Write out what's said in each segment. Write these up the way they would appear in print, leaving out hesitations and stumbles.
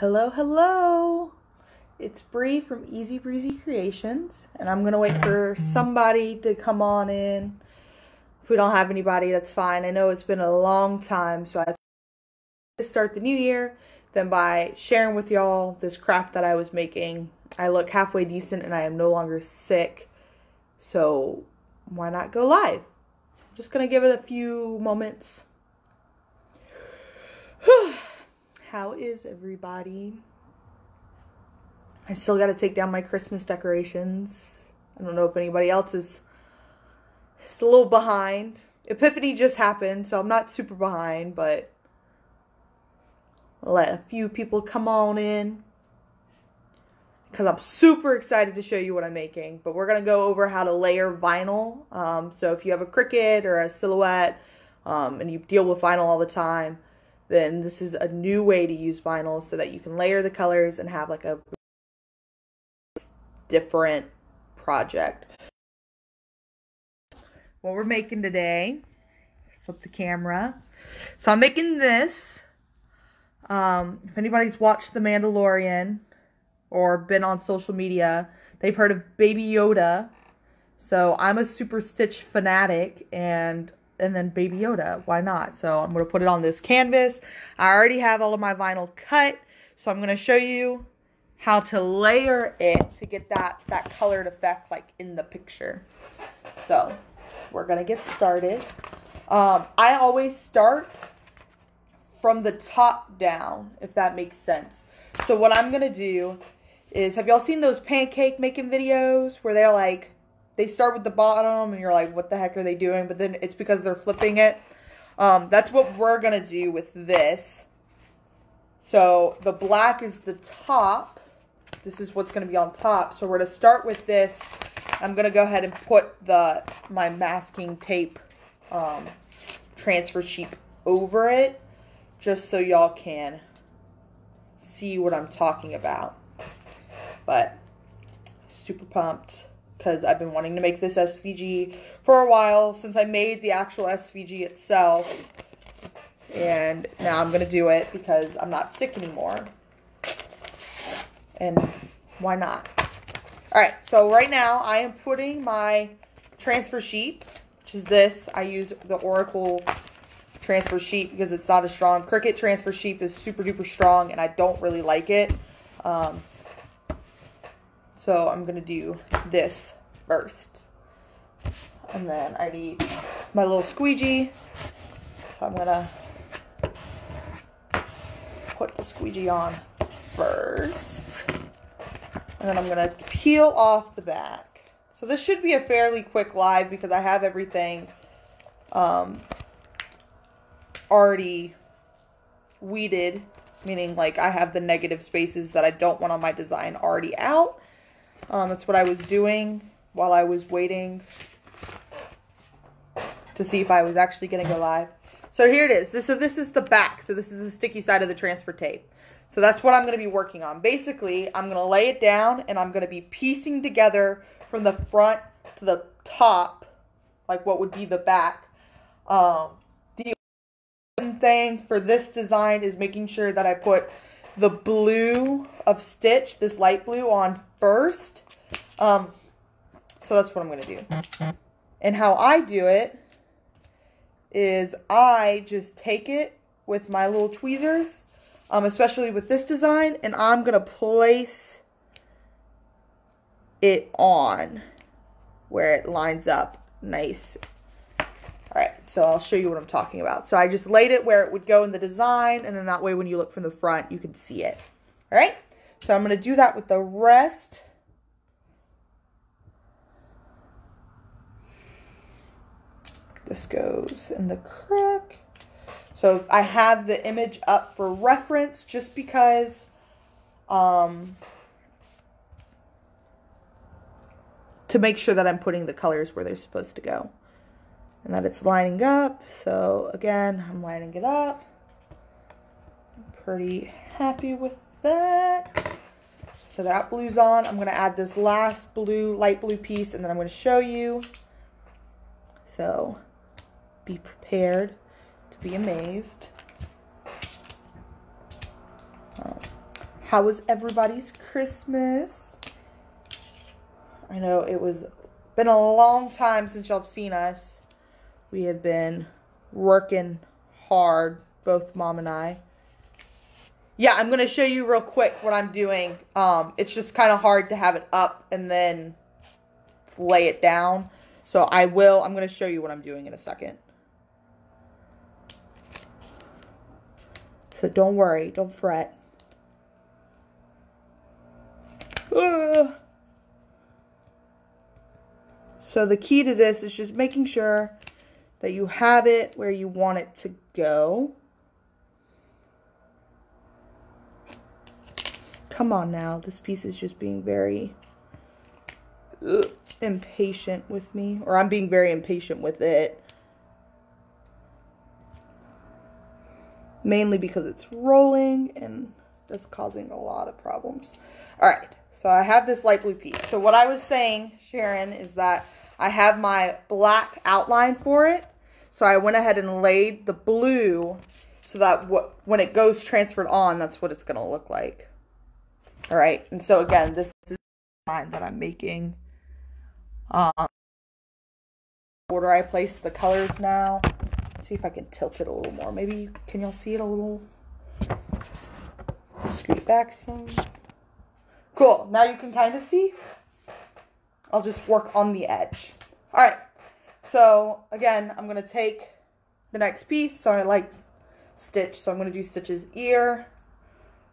Hello, hello. It's Brie from Breezy Creations, and I'm gonna wait for somebody to come on in. If we don't have anybody, that's fine. I know it's been a long time, so I to start the new year then by sharing with y'all this craft that I was making. I look halfway decent and I am no longer sick, so why not go live? So I'm just gonna give it a few moments. How is everybody? I still got to take down my Christmas decorations. I don't know if anybody else is a little behind. Epiphany just happened, so I'm not super behind, but I'll let a few people come on in because I'm super excited to show you what I'm making. But we're going to go over how to layer vinyl. So if you have a Cricut or a Silhouette and you deal with vinyl all the time, then this is a new way to use vinyl so that you can layer the colors and have like a different project. What we're making today, flip the camera. So I'm making this. If anybody's watched The Mandalorian or been on social media, they've heard of Baby Yoda. So I'm a Super Stitch fanatic, and then Baby Yoda, why not? So I'm going to put it on this canvas. I already have all of my vinyl cut, so I'm going to show you how to layer it to get that colored effect like in the picture. So we're going to get started. I always start from the top down, if that makes sense. So what I'm going to do is, have y'all seen those pancake making videos where they're like, they start with the bottom and you're like, what the heck are they doing? But then it's because they're flipping it. That's what we're going to do with this. So the black is the top. This is what's going to be on top. So we're going to start with this. I'm going to go ahead and put my masking tape transfer sheet over it, just so y'all can see what I'm talking about. But super pumped, because I've been wanting to make this SVG for a while, since I made the actual SVG itself. And now I'm going to do it because I'm not sick anymore. And why not? Alright, so right now I am putting my transfer sheet, which is this. I use the Oracle transfer sheet because it's not as strong. Cricut transfer sheet is super duper strong and I don't really like it. So I'm going to do this first. And then I need my little squeegee. So I'm going to put the squeegee on first. And then I'm going to peel off the back. So this should be a fairly quick live because I have everything already weeded. Meaning like I have the negative spaces that I don't want on my design already out. That's what I was doing while I was waiting to see if I was actually going to go live. So here it is. This is the back. So this is the sticky side of the transfer tape. So that's what I'm going to be working on. Basically, I'm going to lay it down and I'm going to be piecing together from the front to the top, like what would be the back. The thing for this design is making sure that I put the blue of Stitch, this light blue, on first. So that's what I'm going to do. And how I do it is I just take it with my little tweezers, especially with this design, and I'm going to place it on where it lines up nice. Alright, so I'll show you what I'm talking about. So I just laid it where it would go in the design, and then that way when you look from the front, you can see it. Alright, so I'm going to do that with the rest. This goes in the crook. So I have the image up for reference just because to make sure that I'm putting the colors where they're supposed to go. And that it's lining up. So again, I'm lining it up. I'm pretty happy with that. So that blue's on. I'm going to add this last blue, light blue piece, and then I'm going to show you. So be prepared to be amazed. How was everybody's Christmas? I know it was been a long time since y'all have seen us. We have been working hard, both Mom and I. Yeah, I'm going to show you real quick what I'm doing. It's just kind of hard to have it up and then lay it down. So I'm going to show you what I'm doing in a second. So don't worry, don't fret. So the key to this is just making sure that you have it where you want it to go. Come on now, this piece is just being very impatient with me, or I'm being very impatient with it. Mainly because it's rolling and that's causing a lot of problems. All right, so I have this light blue piece. So what I was saying, Sharon, is that I have my black outline for it. So I went ahead and laid the blue so that when it goes transferred on, that's what it's going to look like. All right, and so again, this is the design that I'm making. Order I place the colors now. Let's see if I can tilt it a little more. Maybe, can y'all see it a little? Scoot back some. Cool, now you can kind of see. I'll just work on the edge. All right, so again, I'm going to take the next piece. So I like stitch, so I'm going to do Stitch's ear,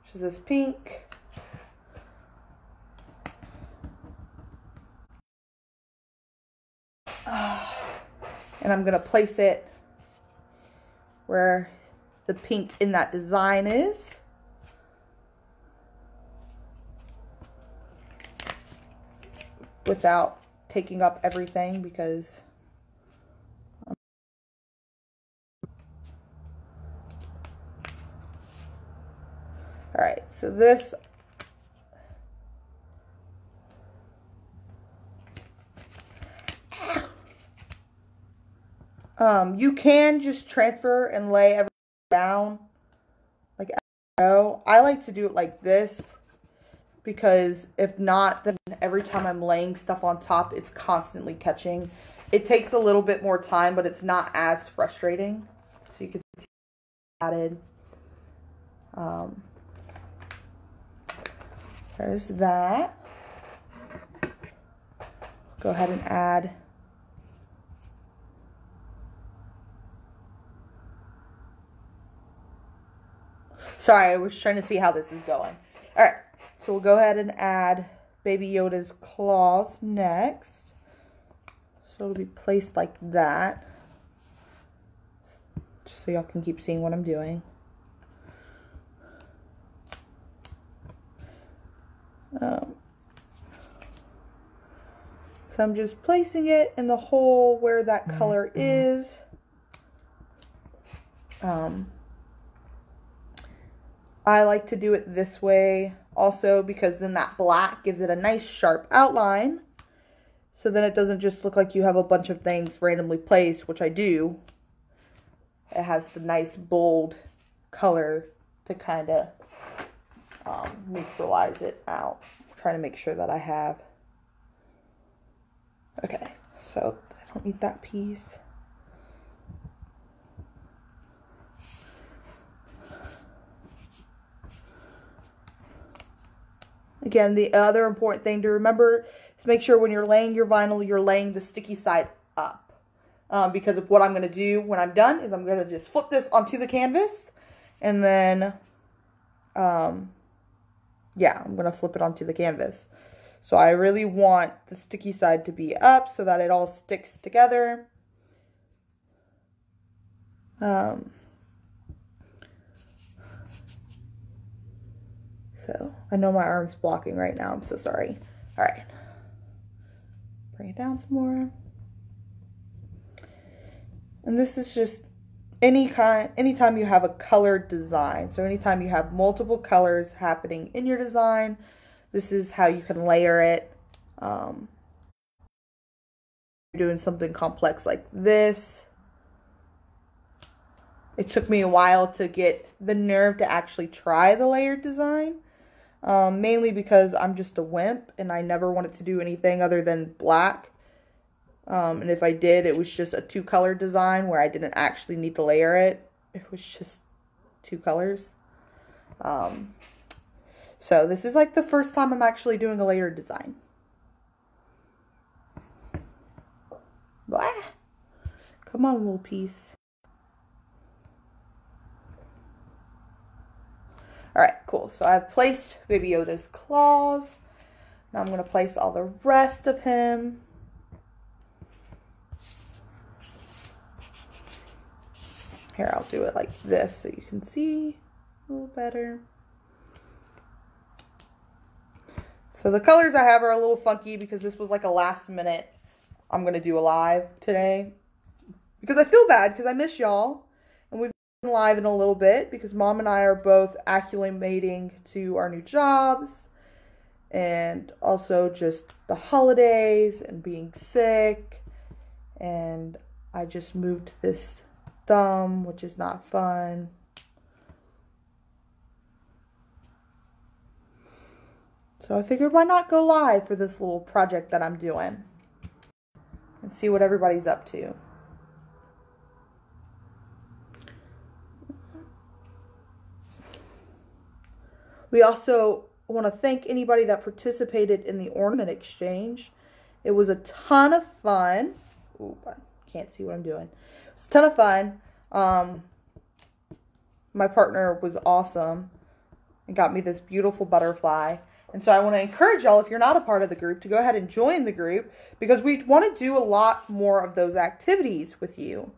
which is this pink. And I'm going to place it where the pink in that design is. Without taking up everything, because alright, so this you can just transfer and lay everything down like I like to do it like this, because if not, then every time I'm laying stuff on top, it's constantly catching. It takes a little bit more time, but it's not as frustrating. So you can see added. There's that. Go ahead and add. Sorry, I was trying to see how this is going. All right. So we'll go ahead and add Baby Yoda's claws next. So it'll be placed like that. Just so y'all can keep seeing what I'm doing. So I'm just placing it in the hole where that color is. I like to do it this way also, because then that black gives it a nice sharp outline. So then it doesn't just look like you have a bunch of things randomly placed, which I do. It has the nice bold color to kind of neutralize it out. I'm trying to make sure that I have. Okay, so I don't need that piece. Again, the other important thing to remember is make sure when you're laying your vinyl, you're laying the sticky side up. Because of what I'm going to do when I'm done is I'm going to just flip this onto the canvas. And then, yeah, I'm going to flip it onto the canvas. So I really want the sticky side to be up so that it all sticks together. So I know my arm's blocking right now. I'm so sorry. All right. Bring it down some more. And this is just anytime you have a colored design. So anytime you have multiple colors happening in your design, this is how you can layer it. You're doing something complex like this. It took me a while to get the nerve to actually try the layered design. mainly because I'm just a wimp and I never wanted to do anything other than black. And if I did, it was just a 2-color design where I didn't actually need to layer it. It was just 2 colors. So this is like the first time I'm actually doing a layered design. Blah. Come on, little piece. Alright, cool. So I've placed Baby Yoda's claws. Now I'm going to place all the rest of him. Here, I'll do it like this so you can see a little better. So the colors I have are a little funky because this was like a last minute, I'm going to do a live today. Because I feel bad because I miss y'all. And we've been live in a little bit because Mom and I are both acclimating to our new jobs. And also just the holidays and being sick. And I just moved this thumb, which is not fun. So I figured why not go live for this little project that I'm doing and see what everybody's up to. We also want to thank anybody that participated in the ornament exchange. It was a ton of fun. Ooh, I can't see what I'm doing. It's a ton of fun. My partner was awesome and got me this beautiful butterfly. And so I want to encourage y'all, if you're not a part of the group, to go ahead and join the group because we want to do a lot more of those activities with you.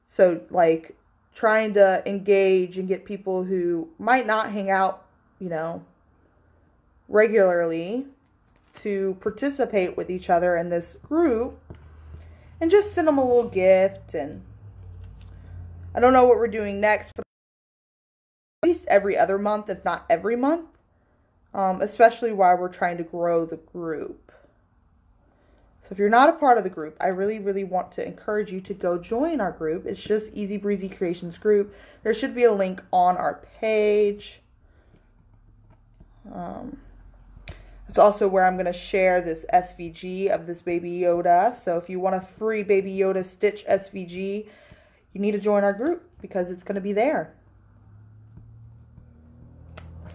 So like trying to engage and get people who might not hang out, you know, regularly to participate with each other in this group and just send them a little gift. And I don't know what we're doing next, but at least every other month, if not every month. Especially while we're trying to grow the group. So if you're not a part of the group, I really, really want to encourage you to go join our group. It's just Easy Breezy Creations group. There should be a link on our page. It's also where I'm going to share this SVG of this Baby Yoda. So if you want a free Baby Yoda Stitch SVG, you need to join our group because it's going to be there.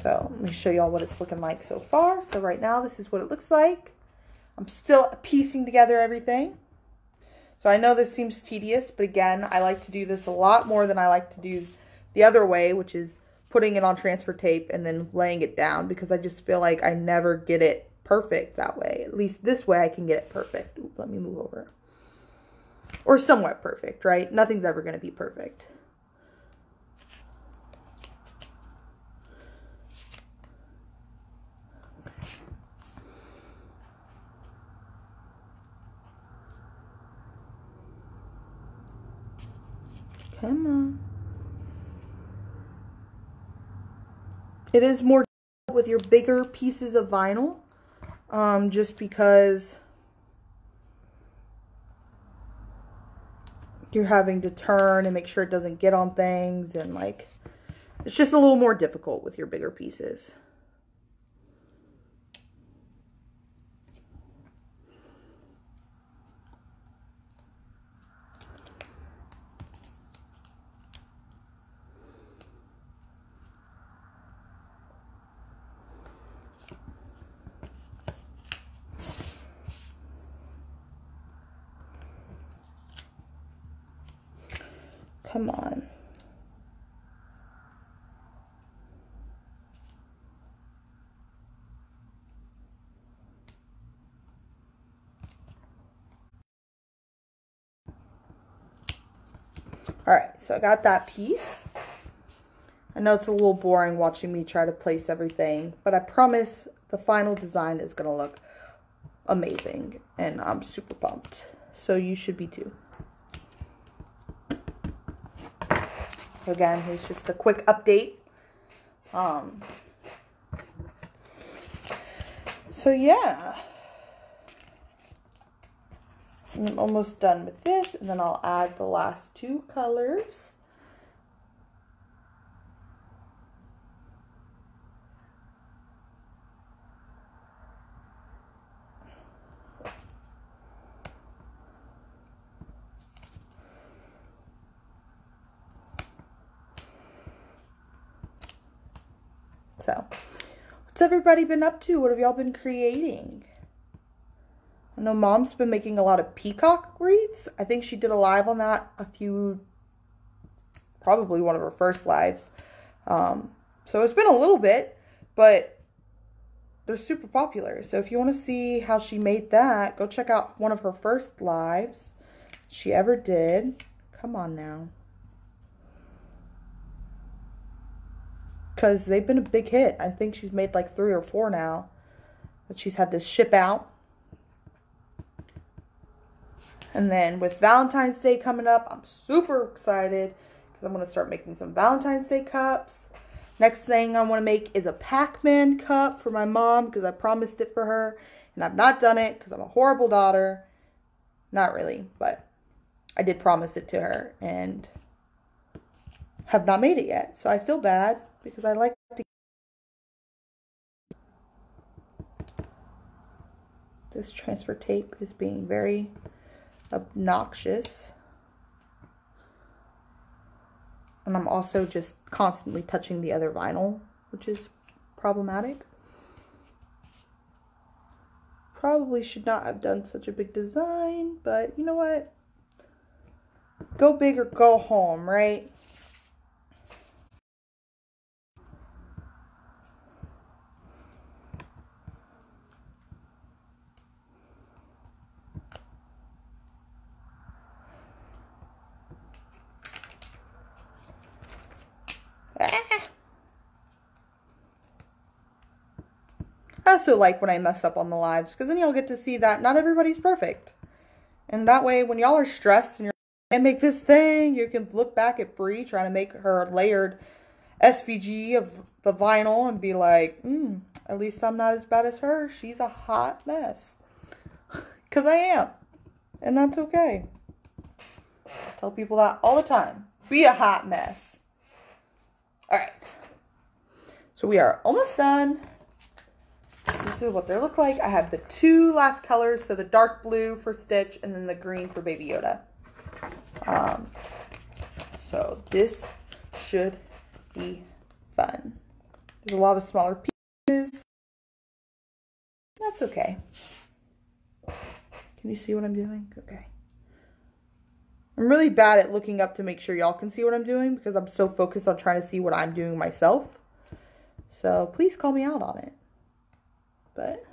So let me show y'all what it's looking like so far. So right now, this is what it looks like. I'm still piecing together everything. So I know this seems tedious, but again, I like to do this a lot more than I like to do the other way, which is putting it on transfer tape and then laying it down because I just feel like I never get it perfect that way. At least this way I can get it perfect. Ooh, let me move over. Or somewhat perfect, right? Nothing's ever going to be perfect. Come on. It is more with your bigger pieces of vinyl, just because you're having to turn and make sure it doesn't get on things, and like, it's just a little more difficult with your bigger pieces. Come on. All right, so I got that piece. I know it's a little boring watching me try to place everything, but I promise the final design is going to look amazing, and I'm super pumped. So you should be too. Again, here's just a quick update. So yeah, I'm almost done with this, and then I'll add the last 2 colors. So, what's everybody been up to? What have y'all been creating? I know Mom's been making a lot of peacock wreaths. I think she did a live on that probably one of her first lives. So it's been a little bit, but they're super popular. So if you want to see how she made that, go check out one of her first lives she ever did. Come on now. Because they've been a big hit. I think she's made like 3 or 4 now that she's had to ship out. And then with Valentine's Day coming up, I'm super excited because I'm going to start making some Valentine's Day cups. Next thing I want to make is a Pac-Man cup for my mom because I promised it for her. And I've not done it because I'm a horrible daughter. Not really, but I did promise it to her and have not made it yet. So I feel bad because I like to. This transfer tape is being very obnoxious. And I'm also just constantly touching the other vinyl, which is problematic. Probably should not have done such a big design, but you know what? Go big or go home, right? I also like when I mess up on the lives because then y'all get to see that not everybody's perfect. And that way when y'all are stressed and you're like, I make this thing, you can look back at Brie trying to make her layered SVG of the vinyl and be like, at least I'm not as bad as her. She's a hot mess. Because I am. And that's okay. I tell people that all the time. Be a hot mess. Alright. So we are almost done. This is what they look like. I have the 2 last colors. So the dark blue for Stitch and then the green for Baby Yoda. So this should be fun. There's a lot of smaller pieces. That's okay. Can you see what I'm doing? Okay. I'm really bad at looking up to make sure y'all can see what I'm doing because I'm so focused on trying to see what I'm doing myself. So please call me out on it. But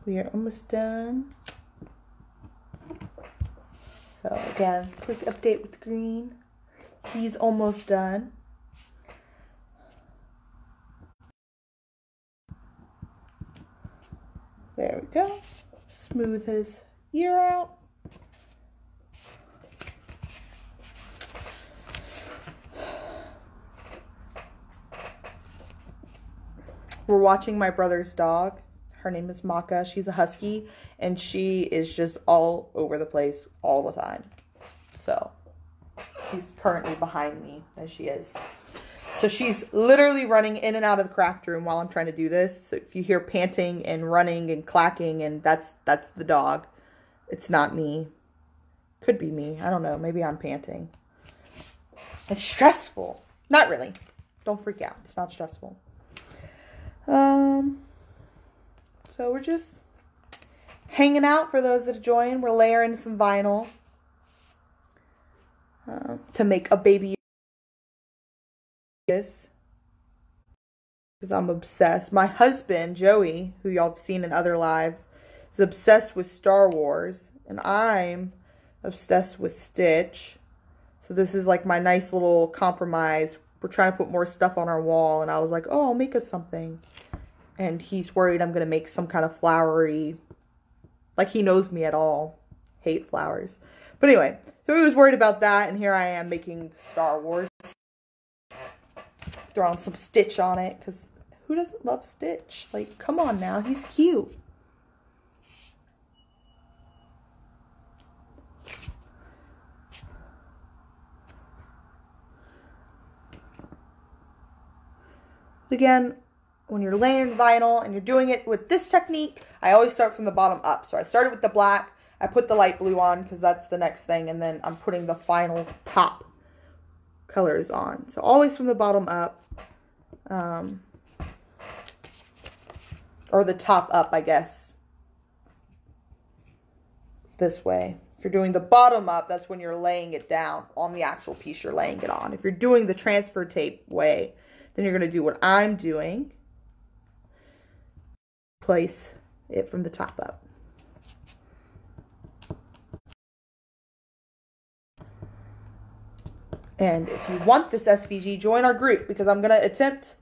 we are almost done. So again, quick update with green. He's almost done. There we go. Smooth his ear out. We're watching my brother's dog. Her name is Maka. She's a husky, and she is just all over the place all the time. So, she's currently behind me, as she is. So, she's literally running in and out of the craft room while I'm trying to do this. So, if you hear panting and running and clacking, and that's the dog. It's not me. Could be me. I don't know. Maybe I'm panting. It's stressful. Not really. Don't freak out. It's not stressful. So we're just hanging out for those that join. We're layering some vinyl to make a baby because I'm obsessed. My husband, Joey, who y'all have seen in other lives, is obsessed with Star Wars, and I'm obsessed with Stitch. So this is like my nice little compromise. We're trying to put more stuff on our wall, and I was like, oh, I'll make us something. And he's worried I'm going to make some kind of flowery, like he knows me at all. Hate flowers. But anyway, so he was worried about that, and here I am making Star Wars. Throwing some Stitch on it, because who doesn't love Stitch? Like, come on now, he's cute. Again, when you're layering vinyl and you're doing it with this technique, I always start from the bottom up. So I started with the black, I put the light blue on because that's the next thing, and then I'm putting the final top colors on. So always from the bottom up. or the top up, I guess. This way. If you're doing the bottom up, that's when you're laying it down on the actual piece you're laying it on. If you're doing the transfer tape way, then you're going to do what I'm doing. Place it from the top up. And if you want this SVG, join our group, because I'm going to attempt,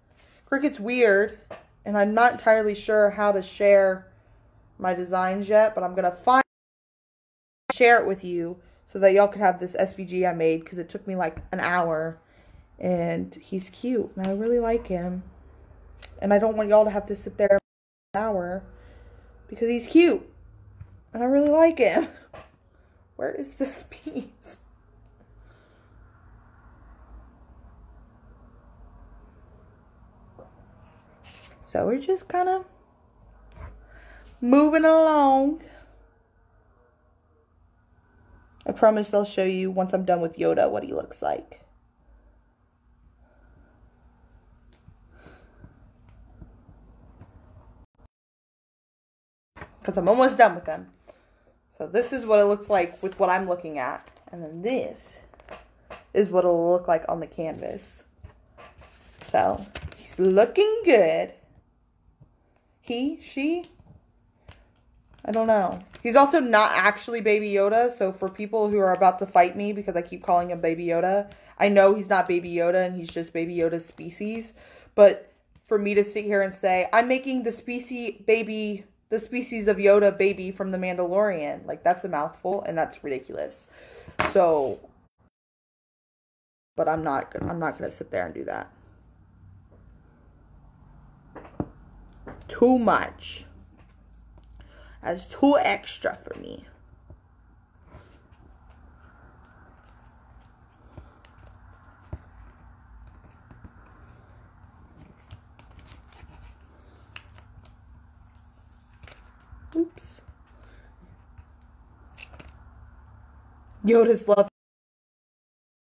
Cricut's weird, and I'm not entirely sure how to share my designs yet, but I'm going to share it with you so that y'all could have this SVG I made, because it took me like an hour, and he's cute, and I really like him, and I don't want y'all to have to sit there an hour, because he's cute, and I really like him. Where is this piece? So we're just kind of moving along. I promise I'll show you once I'm done with Yoda what he looks like. Because I'm almost done with them. So this is what it looks like with what I'm looking at. And then this is what it'll look like on the canvas. So he's looking good. She, I don't know. He's also not actually Baby Yoda, so for people who are about to fight me because I keep calling him Baby Yoda, I know he's not Baby Yoda and he's just Baby Yoda's species. But for me to sit here and say, I'm making the species of Yoda baby from the Mandalorian, like, that's a mouthful and that's ridiculous. So, but I'm not gonna sit there and do that. Too much. That's too extra for me. Oops. Yoda's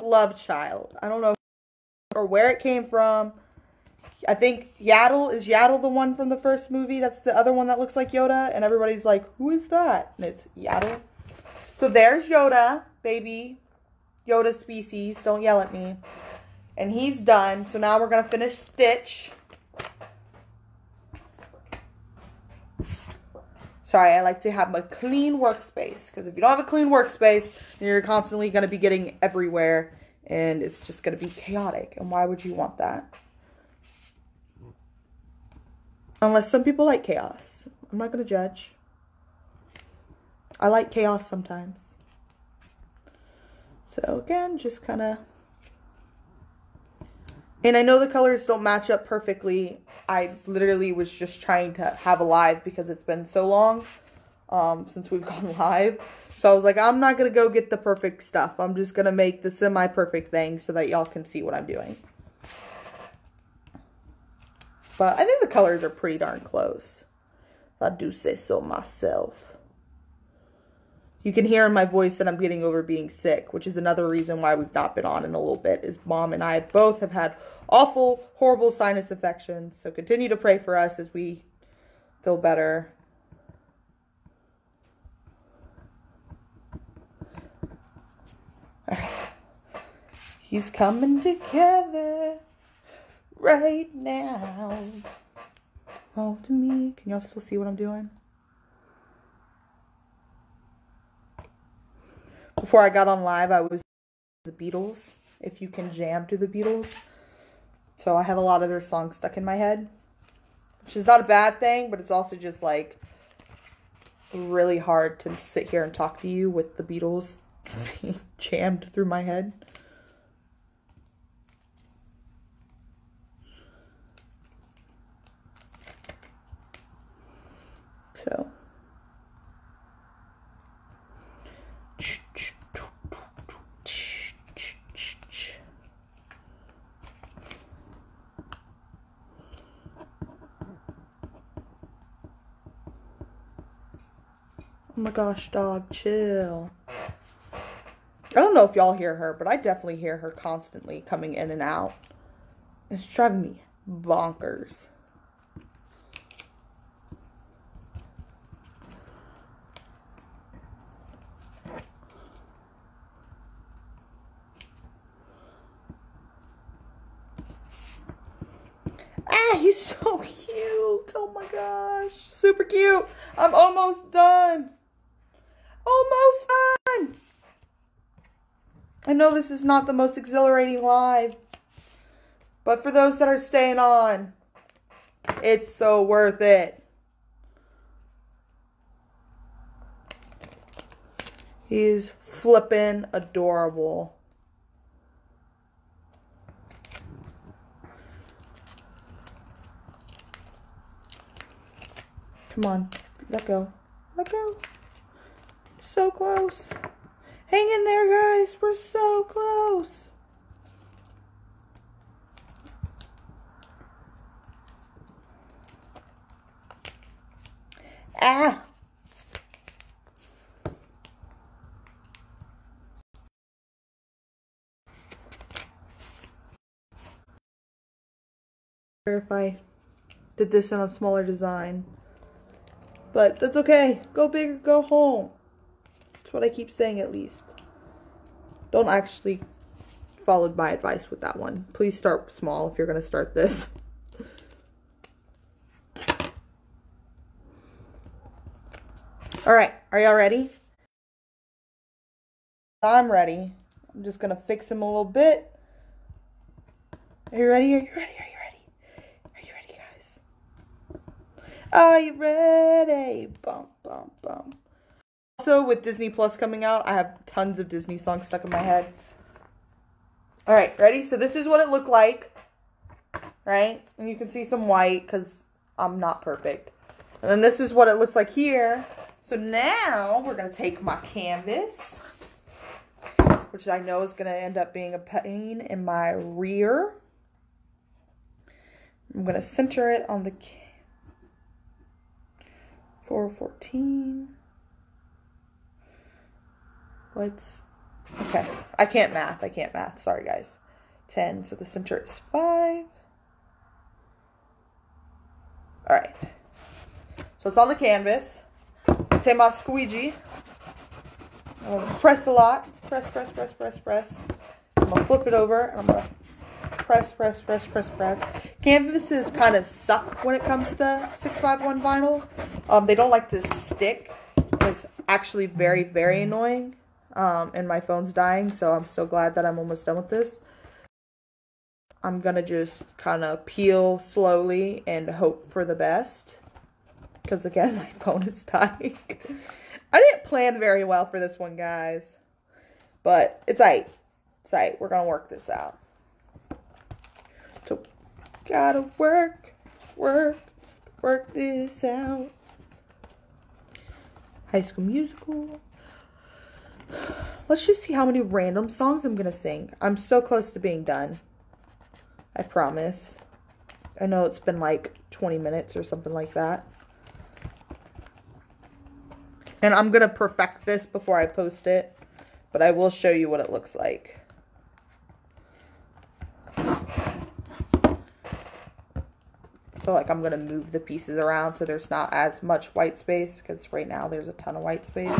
love child. I don't know or where it came from. I think Yaddle, is Yaddle the one from the first movie? That's the other one that looks like Yoda. And everybody's like, who is that? And it's Yaddle. So there's Yoda, baby Yoda species. Don't yell at me. And he's done. So now we're going to finish Stitch. Sorry, I like to have a clean workspace. Because if you don't have a clean workspace, then you're constantly going to be getting everywhere. And it's just going to be chaotic. And why would you want that? Unless some people like chaos. I'm not going to judge. I like chaos sometimes. So again, just kind of... And I know the colors don't match up perfectly. I literally was just trying to have a live because it's been so long since we've gone live. So I was like, I'm not going to go get the perfect stuff. I'm just going to make the semi-perfect thing so that y'all can see what I'm doing. But I think the colors are pretty darn close. If I do say so myself. You can hear in my voice that I'm getting over being sick, which is another reason why we've not been on in a little bit, is Mom and I both have had awful, horrible sinus infections. So continue to pray for us as we feel better. He's coming together right now. Hold to me. Can y'all still see what I'm doing? Before I got on live, I was the Beatles. If you can jam to the Beatles. So I have a lot of their songs stuck in my head. Which is not a bad thing, but it's also just like really hard to sit here and talk to you with the Beatles being jammed through my head. So. Oh my gosh, dog, chill. I don't know if y'all hear her, but I definitely hear her constantly coming in and out. It's driving me bonkers. Ah, he's so cute. Oh my gosh. Super cute. I'm almost done. Almost done. I know this is not the most exhilarating live, but for those that are staying on, it's so worth it. He's flippin' adorable. Come on, let go. Let go. So close. Hang in there, guys. We're so close. Ah. If I did this in a smaller design. But that's okay. Go big or go home. That's what I keep saying, at least. Don't actually follow my advice with that one. Please start small if you're going to start this. Alright, are y'all ready? I'm ready. I'm just going to fix him a little bit. Are you ready? Are you ready? Are you ready? Are you ready, guys? Are you ready? Bum, bum, bum. Also, with Disney Plus coming out, I have tons of Disney songs stuck in my head. Alright, ready? So this is what it looked like. Right? And you can see some white because I'm not perfect. And then this is what it looks like here. So now we're going to take my canvas, which I know is going to end up being a pain in my rear. I'm going to center it on the 414. What's, okay, I can't math, sorry guys. 10, so the center is 5. Alright, so it's on the canvas. Take my squeegee. I'm going to press a lot. Press, press, press, press, press. I'm going to flip it over, and I'm going to press, press, press, press, press. Canvases kind of suck when it comes to 651 vinyl. They don't like to stick. It's actually very, very annoying. And my phone's dying, so I'm so glad that I'm almost done with this. I'm going to just kind of peel slowly and hope for the best. Because again, my phone is dying. I didn't plan very well for this one, guys. But it's aight. It's aight. We're going to work this out. So, gotta work this out. High School Musical. Let's just see how many random songs I'm going to sing. I'm so close to being done. I promise. I know it's been like 20 minutes or something like that. And I'm going to perfect this before I post it. But I will show you what it looks like. So like I'm going to move the pieces around so there's not as much white space. Because right now there's a ton of white space.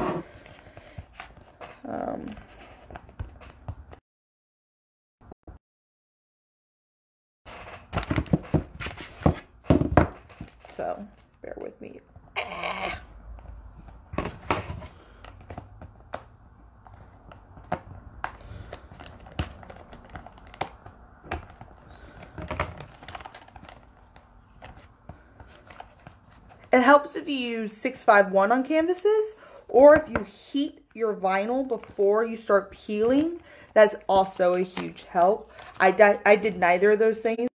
So bear with me. It helps if you use 651 on canvases, or if you heat your vinyl before you start peeling. That's also a huge help. I did neither of those things,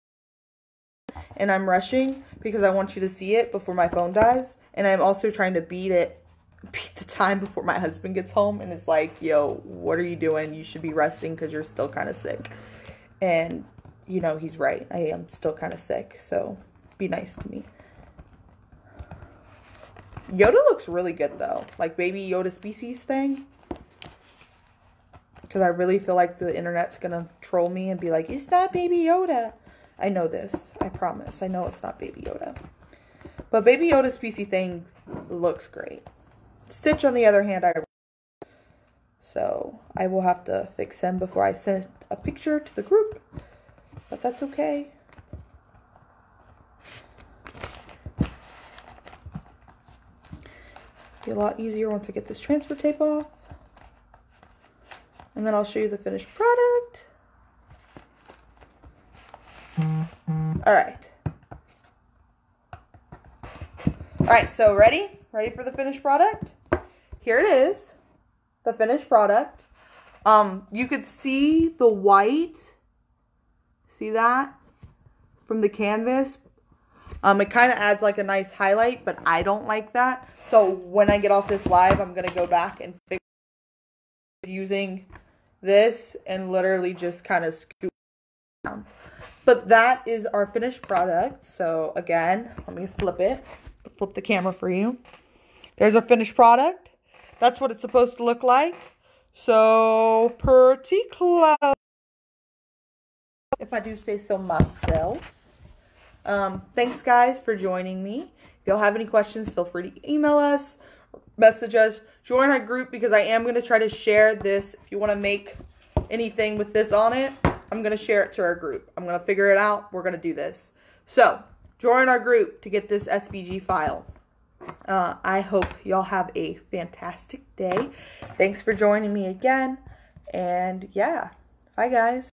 and I'm rushing because I want you to see it before my phone dies. And I'm also trying to beat the time before my husband gets home, and it's like, yo, what are you doing? You should be resting because you're still kind of sick. And, you know, he's right. I am still kind of sick, so be nice to me. Yoda looks really good, though. Like, Baby Yoda species thing. Because I really feel like the internet's going to troll me and be like, it's not Baby Yoda. I know this. I promise. I know it's not Baby Yoda. But Baby Yoda's PC thing looks great. Stitch, on the other hand, so I will have to fix him before I send a picture to the group. But that's okay. Be a lot easier once I get this transfer tape off. And then I'll show you the finished product. Alright. Alright, so ready? Ready for the finished product? Here it is. The finished product. You could see the white. See that? From the canvas. It kind of adds like a nice highlight, but I don't like that. So when I get off this live, I'm going to go back and fix using this and literally just kind of scoop it down. But that is our finished product. So again, let me flip it. Flip the camera for you. There's our finished product. That's what it's supposed to look like. So pretty close, if I do say so myself. Thanks guys for joining me. If y'all have any questions, feel free to email us, message us, join our group, because I am going to try to share this. If you want to make anything with this on it, I'm going to share it to our group. I'm going to figure it out. We're going to do this. So join our group to get this SVG file. I hope y'all have a fantastic day. Thanks for joining me again. And yeah, bye guys.